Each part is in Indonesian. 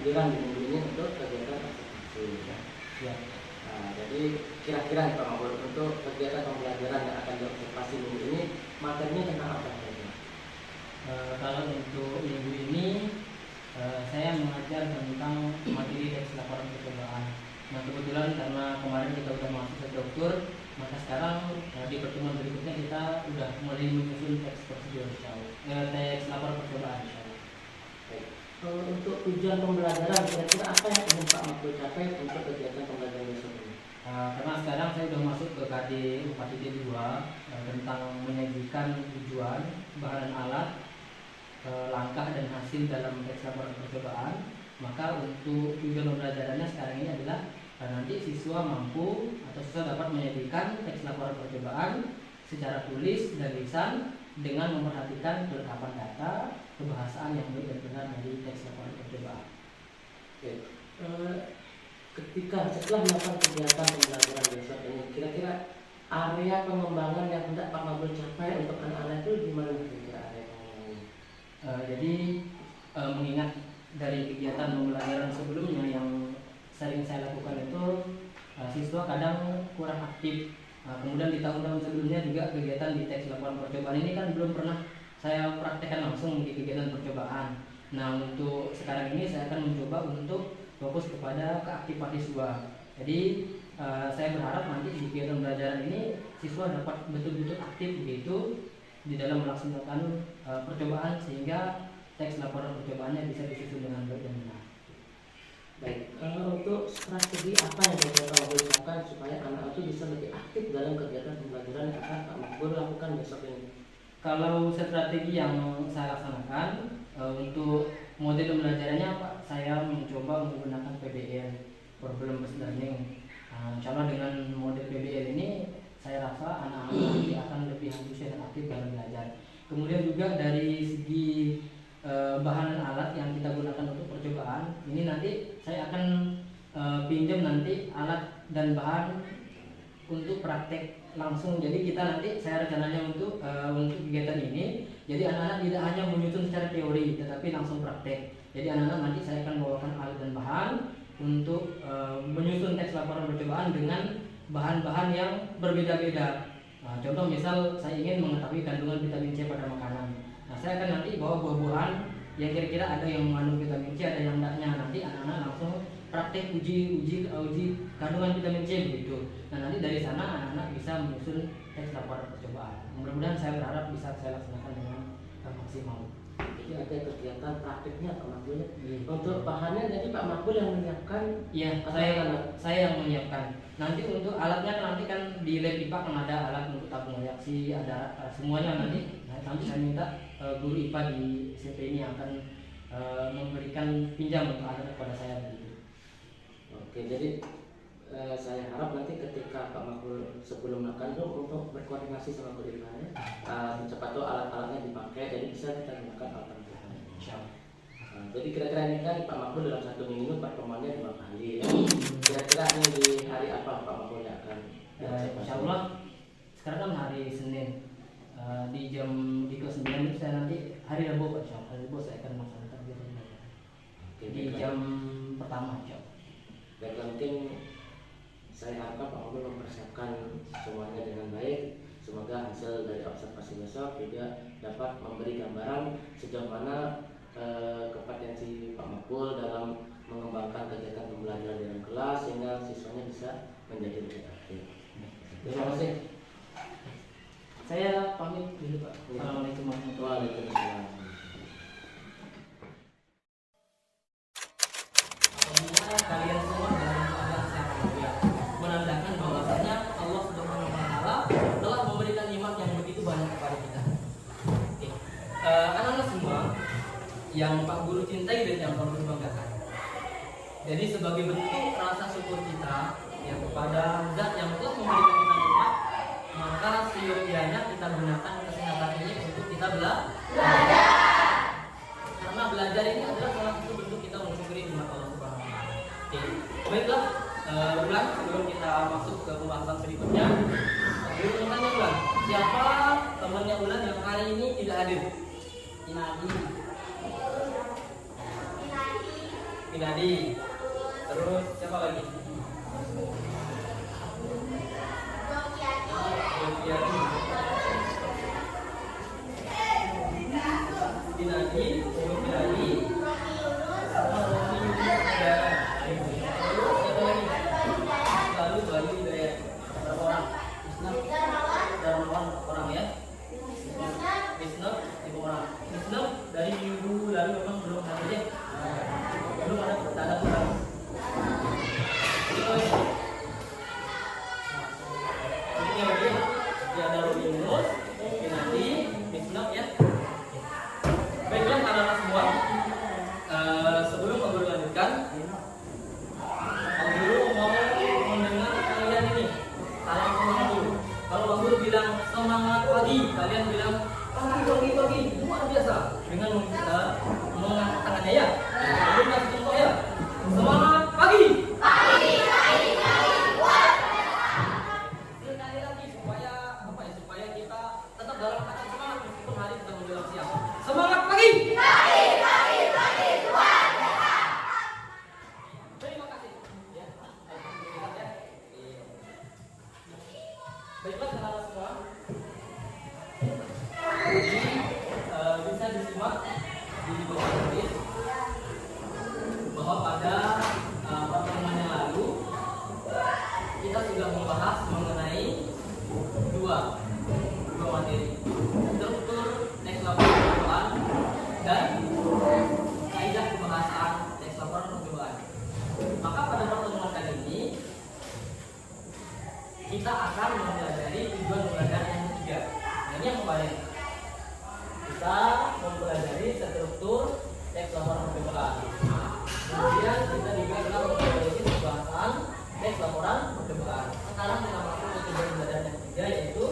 kehadiran di minggu ini untuk kegiatan observasi. Ya. Nah, jadi kira-kira Pak Mahfud untuk kegiatan pembelajaran yang akan diobservasi minggu ini materinya tentang apa saja? Kalau untuk minggu ini saya mengajar tentang materi teks laporan percobaan. Nah kebetulan karena kemarin kita sudah masuk ke struktur, maka sekarang di pertemuan berikutnya kita sudah mulai menyusun teks prosedur teks laporan percobaan. Untuk tujuan pembelajaran kira-kira apa yang ingin Pak Mahfud capai untuk kegiatan pembelajaran besok ini? Karena sekarang saya sudah masuk ke KD 4.2 tentang menyajikan tujuan, bahan alat, langkah dan hasil dalam teks laporan percobaan. Maka untuk tujuan pembelajarannya sekarang ini adalah nanti siswa mampu atau siswa dapat menyajikan teks laporan percobaan secara tulis dan lisan dengan memperhatikan kelengkapan data, kebahasaan yang baik dan benar dari teks laporan percobaan. Oke. Ketika setelah melakukan kegiatan pembelajaran besok ini, kira-kira area pengembangan yang hendak Pak Mahfud capai untuk anak-anak itu di mana kira-kira area pengembangannya? Jadi mengingat dari kegiatan pembelajaran sebelumnya yang sering saya lakukan itu siswa kadang kurang aktif. Kemudian di tahun-tahun sebelumnya juga kegiatan di teks laporan percobaan ini kan belum pernah saya praktekkan langsung di kegiatan percobaan. Nah untuk sekarang ini saya akan mencoba untuk fokus kepada keaktifan siswa. Jadi saya berharap nanti di kegiatan pembelajaran ini siswa dapat betul-betul aktif begitu di dalam melaksanakan percobaan sehingga teks laporan percobaannya bisa disusun dengan baik dan benar. Baik, untuk strategi apa yang bisa Pak Mahfud lakukan supaya anak itu bisa lebih aktif dalam kegiatan pembelajaran yang akan Pak Mahfud lakukan besok ini? Kalau strategi yang saya laksanakan untuk model pembelajarannya Pak, saya mencoba menggunakan PBL, Problem Based Learning. Insya dengan model PBL ini saya rasa anak-anak nanti akan lebih antusias dan aktif dalam belajar. Kemudian juga dari segi bahan alat yang kita gunakan untuk percobaan ini nanti saya akan pinjam nanti alat dan bahan untuk praktek langsung. Jadi kita nanti saya rencananya untuk kegiatan ini jadi anak-anak tidak hanya menyusun secara teori tetapi langsung praktek. Jadi anak-anak nanti saya akan bawakan alat dan bahan untuk menyusun teks laporan percobaan dengan bahan-bahan yang berbeda-beda. Contoh misal saya ingin mengetahui kandungan vitamin C pada makanan. Nah saya akan nanti bawa buah-buahan yang kira-kira ada yang mengandung vitamin C, ada yang enggaknya. Nanti anak-anak langsung praktek uji kandungan vitamin C begitu. Nah nanti dari sana anak-anak bisa menyusun teks laporan percobaan. Mudah-mudahan saya berharap bisa saya laksanakan dengan maksimal. Jadi ada kegiatan praktiknya Pak Mahfud. Untuk bahannya jadi Pak Mahfud yang menyiapkan? Iya, saya yang menyiapkan. Nanti untuk alatnya nanti kan di lab IPA kan ada alat untuk tabung reaksi, ada semuanya nanti. Nanti saya minta guru IPA di SMP ini akan memberikan pinjam untuk alat kepada saya begitu. Oke, jadi saya harap nanti ketika Pak Mahfud sebelum makan itu untuk berkoordinasi sama guru IPA cepat tuh alat-alatnya dipakai, jadi bisa kita gunakan alat-alat. Jadi kira-kira ini kan Pak Mahfud dalam satu minggu pertemuannya 2 kali ya. Kira-kira ini di hari apa Pak Mahfud yang akan? Insya Allah sekarang kan hari Senin di kelas 9 itu saya nanti hari Rabu Pak, hari Rabu saya akan melaksanakan di jam pertama Insya Allah. Dan mungkin saya harapkan Pak Mahfud mempersiapkan semuanya dengan baik. Semoga hasil dari observasi besok juga dapat memberi gambaran sejauh mana kompetensi Pak Mahfud dalam mengembangkan kegiatan pembelajaran dalam kelas sehingga siswanya bisa menjadi lebih aktif. Terima kasih. Saya pamit dulu Pak. Assalamualaikum warahmatullahi wabarakatuh. Kalian semua dalam keadaan sehat walafiat, menandakan bahwasanya Allah Subhanahu wa taala telah memberikan nikmat yang begitu banyak kepada kita. Anak-anak semua yang Pak Guru cintai dan yang Pak Guru banggakan. Jadi sebagai bentuk rasa syukur kita yang kepada Zat yang telah memberikan kita nikmat, maka seyogyanya kita gunakan kesehatan ini untuk kita belajar. Karena belajar ini adalah salah satu bentuk kita mensyukuri nikmat Allah Subhanahu wa taala. Oke, baiklah, ulang sebelum kita masuk ke pembahasan berikutnya. Guru bertanya ulang, siapa temannya Ulan yang hari ini tidak hadir? Inadi. Pinadi. Terus siapa lagi? Yogiati. Pinadi, Yogiati. Sama Romi Hidayat. Terus siapa lagi? Baru Hidayat. Berapa orang? Darmawan orang ya. Wisnu 5 orang. Wisnu dari minggu lalu memang belum ada ya. Belum ada tanda kurang. Ini lagi dia ada Romi Yunus, Pinadi, Wisnu ya. Baiklah anak-anak semua. Sebelum Pak Guru lanjutkan, Pak Guru mau mendengar kalian ini. Salam semangat dulu. Kalau Pak Guru bilang semangat pagi, kalian bilang pagi, luar biasa dengan mengangkat tangannya ya. Belum kasih contoh ya. Semangat pagi. Sekali lagi supaya supaya kita tetap dalam keadaan semangat meskipun hari sudah menjelang siang. Semangat pagi. Terima kasih. Ya. Baiklah saudara semua. Jadi bisa disimak di bawah tulis bahwa pada pertemuan yang lalu kita sudah membahas mengenai dua materi, struktur teks laporan percobaan dan kaidah pembahasan teks laporan percobaan. Maka pada pertemuan kali ini kita akan mempelajari tujuan belajar yang ketiga. Nah, ini yang kemarin kita mempelajari struktur teks laporan percobaan. Kemudian kita juga telah mempelajari pembahasan teks laporan percobaan. Sekarang kita masuk ke tujuan belajar yang ketiga, yaitu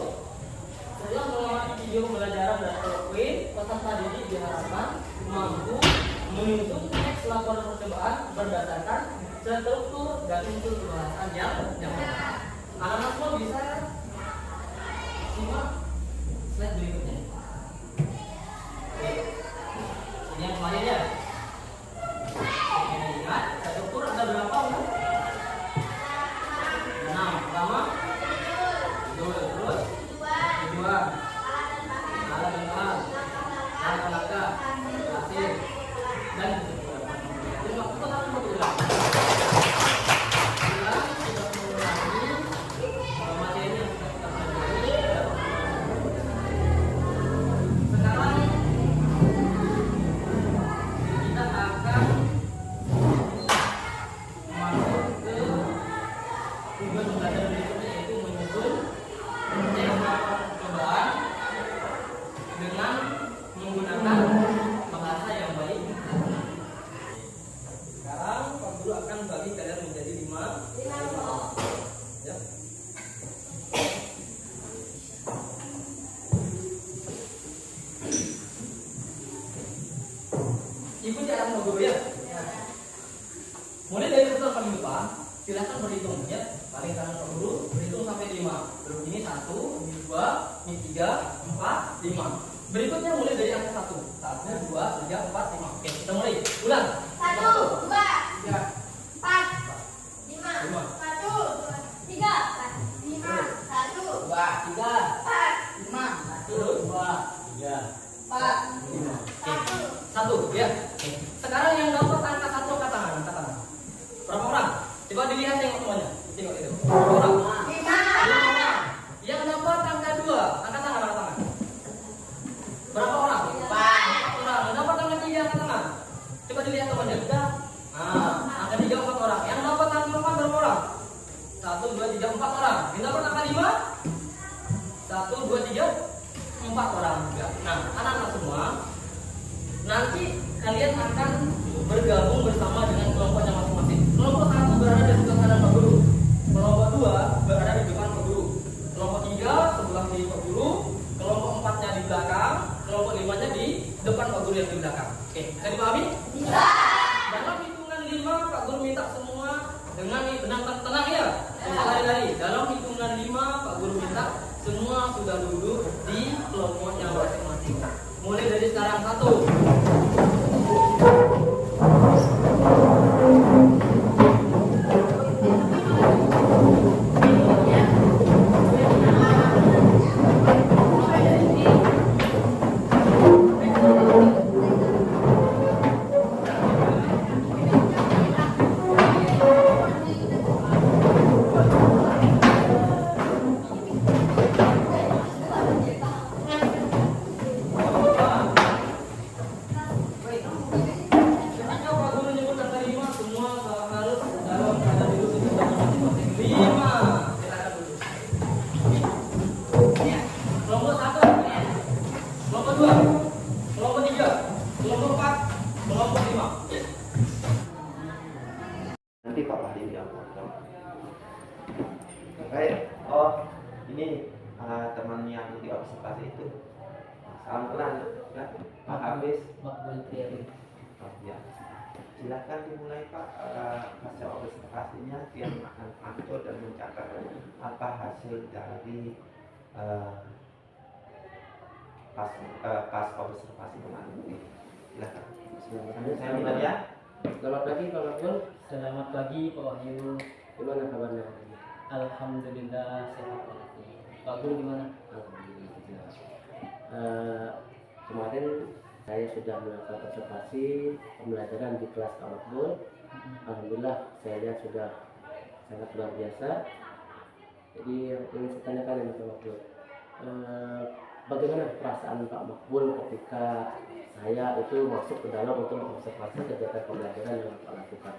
setelah melewati video pembelajaran dan PowerPoint, peserta didik diharapkan mampu menyusun teks laporan percobaan berdasarkan struktur dan unsur pembahasan yang benar. Anak-anak semua bisa simak slide berikutnya. Oke. Ini yang kemarin ya. Ini ingat, struktur ada berapa? 6. Pertama, terus kedua, alat dan alat, langkah, hasil, dan jadi waktu kita akan berulang. Ikuti arahan guru ya. Mulai dari urutan paling depan, silakan berhitung ya. Paling kanan Pak Guru berhitung sampai 5. Terus ini 1, ini 2, ini 3, 4, 5. Berikutnya mulai dari angka 1. 1, 2, 3, 4, 5. Oke, kita mulai. Ulang. 1, 2, 3, 4, 5, 1, 2, 3, 5, 1, 2, 3, 4, 5, 1, 2, 3, 4, 5. Oke. 1. 1 ya. Oke. Sekarang yang dapat angka 1 angkat tangan. Berapa orang? Coba dilihat tengok semuanya. Tengok itu. Berapa orang? 5. Yang dapat angka 2 angkat tangan. Berapa orang? 4 orang. Yang dapat angka 3 angkat tangan. Coba dilihat semuanya. Angka 3 4 orang. Yang dapat angka 4 berapa orang? 1 2 3 4 orang. Yang dapat angka 5? 1 2 3 4 orang juga. Nah, anak-anak semua, nanti kalian akan bergabung bersama dengan kelompoknya masing-masing. Kelompok 1 berada di sebelah kanan Pak Guru. Kelompok 2 berada di depan Pak Guru. Kelompok 3 sebelah kiri Pak Guru. Kelompok 4-nya di belakang. Kelompok 5-nya di depan Pak Guru yang di belakang. Oke, bisa dipahami? Bisa. Dalam hitungan 5 Pak Guru minta semua dengan tenang ya. Jangan lari-lari. Dalam hitungan 5 Pak Guru minta semua sudah duduk di kelompoknya masing-masing. Mulai dari sekarang 1. Salam kenal ya, Pak Hafiz. Makbul Triadi. Oh, ya. Silakan dimulai Pak, masa observasinya yang akan atur dan mencatat apa hasil dari pas observasi kemarin. Silakan. Saya mulai ya. Selamat pagi Pak Makbul. Selamat pagi Pak Wahyu. Gimana kabarnya? Alhamdulillah sehat. Pak Guru gimana? Alhamdulillah. Kemarin saya sudah melakukan observasi pembelajaran di kelas Pak Makbul. Alhamdulillah saya lihat sudah sangat luar biasa. Jadi yang ingin saya tanyakan ini Pak Makbul, bagaimana perasaan Pak Makbul ketika saya itu masuk ke dalam untuk mengobservasi kegiatan pembelajaran yang Pak lakukan?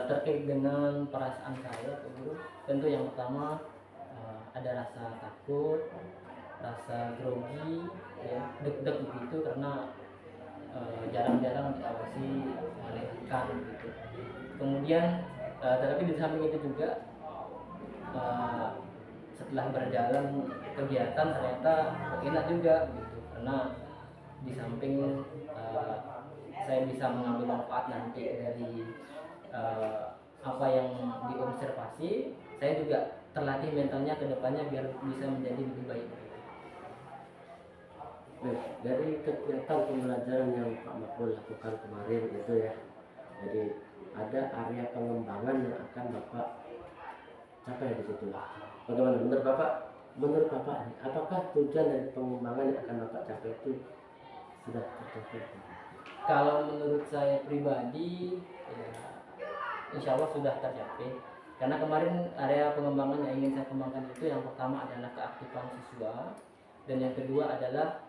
Terkait dengan perasaan saya Pak Guru, tentu yang pertama ada rasa takut, rasa grogi, ya, deg-deg begitu karena jarang-jarang diawasi oleh rekan gitu. Kemudian tetapi di samping itu juga setelah berjalan kegiatan ternyata enak juga gitu, karena di samping saya bisa mengambil manfaat nanti dari apa yang diobservasi, saya juga terlatih mentalnya ke depannya biar bisa menjadi lebih baik. Baik, dari kegiatan pembelajaran yang Pak Makbul lakukan kemarin itu ya, jadi ada area pengembangan yang akan Bapak capai di situ. Bagaimana menurut Bapak? Menurut Bapak, apakah tujuan dari pengembangan yang akan Bapak capai itu sudah tercapai? Kalau menurut saya pribadi, ya, insya Allah sudah tercapai. Karena kemarin area pengembangan yang ingin saya kembangkan itu yang pertama adalah keaktifan siswa, dan yang kedua adalah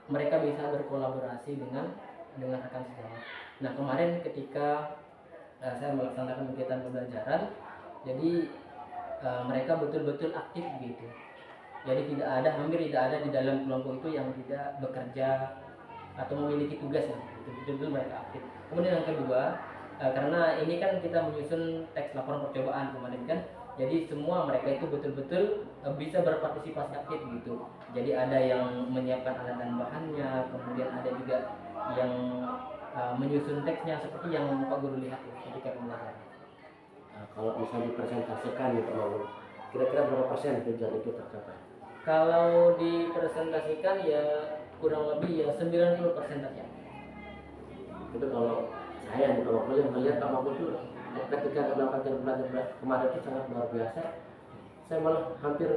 mereka bisa berkolaborasi dengan rekan sejawat. Nah kemarin ketika saya melaksanakan kegiatan pembelajaran, jadi mereka betul-betul aktif gitu. Jadi hampir tidak ada di dalam kelompok itu yang tidak bekerja atau memiliki tugas, ya. Betul-betul mereka aktif. Kemudian yang kedua, karena ini kan kita menyusun teks laporan percobaan kemarin kan, jadi semua mereka itu betul-betul bisa berpartisipasi aktif gitu. Jadi ada yang menyiapkan alat dan bahannya, kemudian ada juga yang menyusun teksnya seperti yang Pak Guru lihat ya, ketika pembelajaran. Nah, kalau bisa dipresentasikan ya Pak Makbul, kira-kira berapa persen tujuan itu tercapai? Kalau dipresentasikan ya kurang lebih ya 90% saja. Itu kalau saya Pak Makbul yang melihat Pak Makbul itu ketika melakukan pembelajaran kemarin itu sangat luar biasa. Saya malah hampir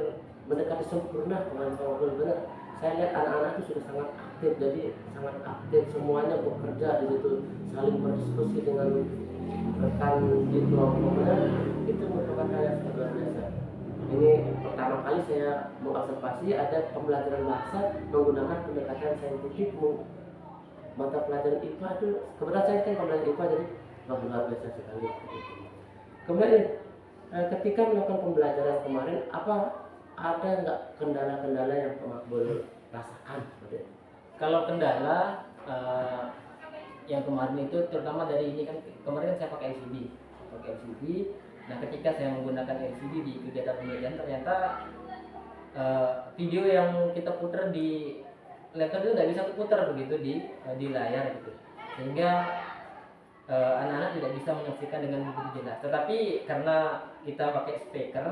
mendekati sempurna kemarin Pak Makbul, benar. Saya lihat anak-anak itu sudah sangat aktif, jadi sangat aktif semuanya bekerja di situ, saling berdiskusi dengan rekan di kelompoknya. Itu merupakan hal yang sangat luar biasa. Ini pertama kali saya mengobservasi ada pembelajaran bahasa menggunakan pendekatan saintifik. Mata pelajaran IPA itu kebetulan saya kan pembelajaran IPA, jadi luar biasa sekali. Kemudian ketika melakukan pembelajaran kemarin, apa ada nggak kendala-kendala yang Pak Makbul rasakan? Kalau kendala yang kemarin itu terutama dari ini kan, kemarin kan saya pakai LCD. Nah ketika saya menggunakan LCD di kegiatan pembelajaran, ternyata video yang kita putar di laptop itu nggak bisa putar begitu di layar gitu, sehingga anak-anak tidak bisa menyaksikan dengan begitu jelas. Tetapi karena kita pakai speaker,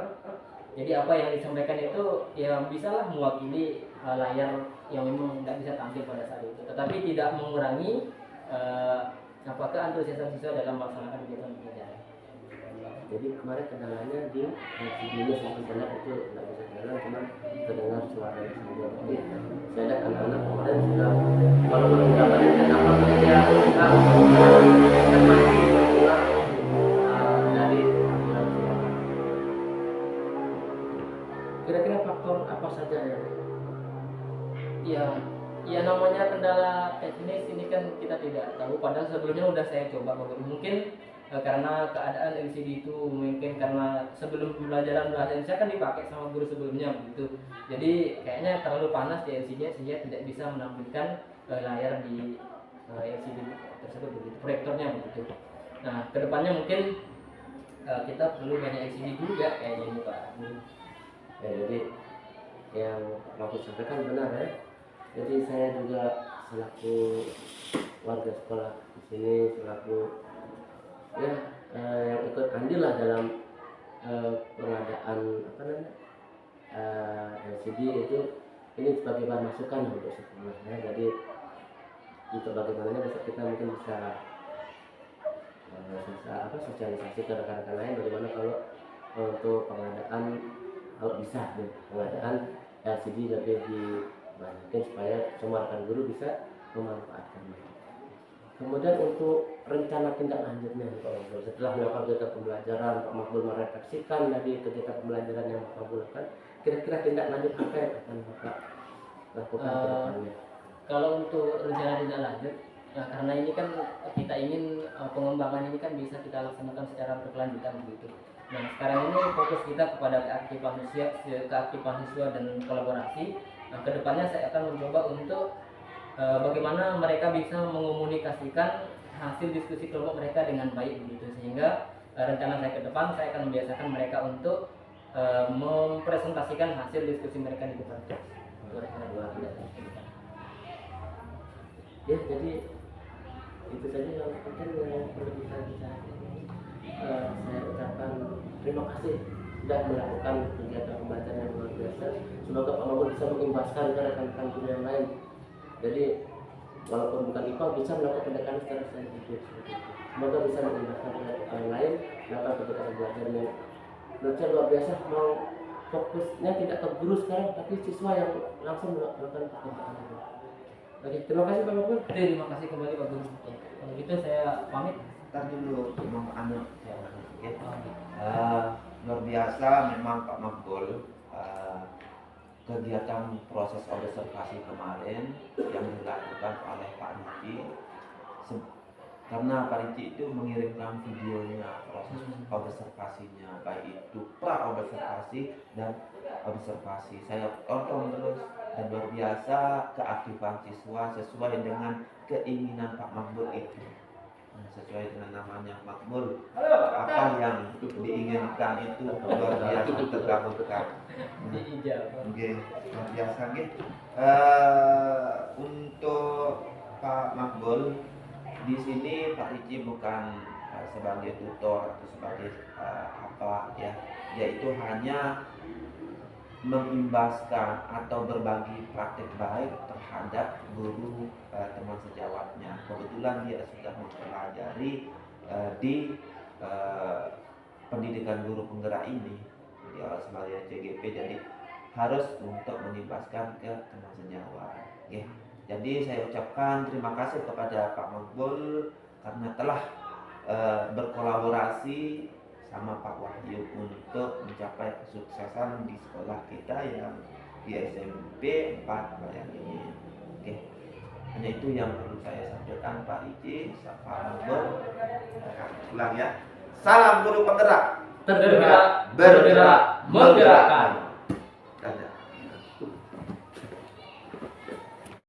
jadi apa yang disampaikan itu ya bisalah mewakili layar yang memang tidak bisa tampil pada saat itu, tetapi tidak mengurangi apakah antusiasme siswa dalam melaksanakan kegiatan pembelajaran. Jadi kemarin kendalanya di videonya sampai benar itu nggak bisa jalan, cuma terdengar suaranya saja. Jadi saya lihat anak-anak kemarin sudah kalau menggambarkan apa kerja kita dari kira-kira faktor apa saja ya namanya kendala teknis ini kan kita tidak tahu, padahal sebelumnya udah saya coba mungkin karena keadaan LCD itu mungkin karena sebelum pembelajaran bahasa Indonesia kan dipakai sama guru sebelumnya begitu, jadi kayaknya terlalu panas di LCD sehingga tidak bisa menampilkan layar di LCD tersebut begitu, proyektornya begitu. Nah kedepannya mungkin kita perlu banyak LCD juga kayak ini Pak. Ya, jadi yang Pak sampaikan benar ya. Jadi saya juga selaku warga sekolah di sini, selaku ya yang ikut andil lah dalam pengadaan apa namanya LCD itu, ini sebagai bahan masukan untuk sekolah ya. Jadi untuk bagaimananya besok kita mungkin bisa sosialisasi ke rekan-rekan lain bagaimana kalau untuk pengadaan, kalau bisa nih pengadaan LCD lebih dibanyakin supaya semua rekan guru bisa memanfaatkannya. Kemudian untuk rencana tindak lanjutnya setelah melakukan kegiatan pembelajaran, Pak Makbul merefleksikan dari kegiatan pembelajaran yang Bapak lakukan, kira-kira tindak lanjut apa yang akan Bapak lakukan ke depannya? Kalau untuk rencana tindak lanjut, ya karena ini kan kita ingin pengembangan ini kan bisa kita laksanakan secara berkelanjutan begitu. Nah sekarang ini fokus kita kepada keaktifan siswa dan kolaborasi. Nah kedepannya saya akan mencoba untuk bagaimana mereka bisa mengomunikasikan hasil diskusi kelompok mereka dengan baik begitu, sehingga rencana saya ke depan saya akan membiasakan mereka untuk mempresentasikan hasil diskusi mereka di depan kelas. Ya, jadi itu saja yang mungkin yang perlu kita bicarakan. Saya ucapkan terima kasih sudah melakukan kegiatan pembelajaran yang luar biasa. Semoga Pak Mahfud bisa mengimbaskan ke rekan-rekan guru yang lain. Jadi walaupun bukan IPA bisa melakukan pendekatan secara saintifik. Semoga bisa mengimbaskan ke yang lain melakukan kegiatan pembelajaran yang menurut saya luar biasa. Mau fokusnya tidak ke guru sekarang, tapi siswa yang langsung melakukan pekerjaan itu. Oke, terima kasih Pak Mahfud. Terima kasih kembali Pak Guru. Kalau gitu saya pamit. Ntar dulu Imam Anu ya. Luar biasa memang Pak Makbul. Kegiatan proses observasi kemarin yang dilakukan oleh Pak Ricci, karena Pak Ricci itu mengirimkan videonya proses observasinya, baik itu pra observasi dan observasi. Saya tonton terus dan luar biasa keaktifan siswa sesuai dengan keinginan Pak Makbul itu. Sesuai dengan namanya Makbul, apa yang diinginkan itu luar biasa terkabulkan. Oke, luar biasa nggih. Untuk Pak Makbul di sini Pak Ricci bukan sebagai tutor atau sebagai apa ya, yaitu hanya mengimbaskan atau berbagi praktik baik terhadap guru teman sejawatnya. Kebetulan dia sudah mempelajari di pendidikan guru penggerak ini sebagai CGP, jadi harus untuk mengimbaskan ke teman sejawat. Okay. Jadi saya ucapkan terima kasih kepada Pak Makbul karena telah berkolaborasi sama Pak Wahyu untuk mencapai kesuksesan di sekolah kita yang di SMP 4 Bayang ini. Oke, hanya itu yang perlu saya sampaikan Pak Ricci, Pak Makbul. Ulang ya. Salam guru penggerak. Tergerak, bergerak, menggerakkan.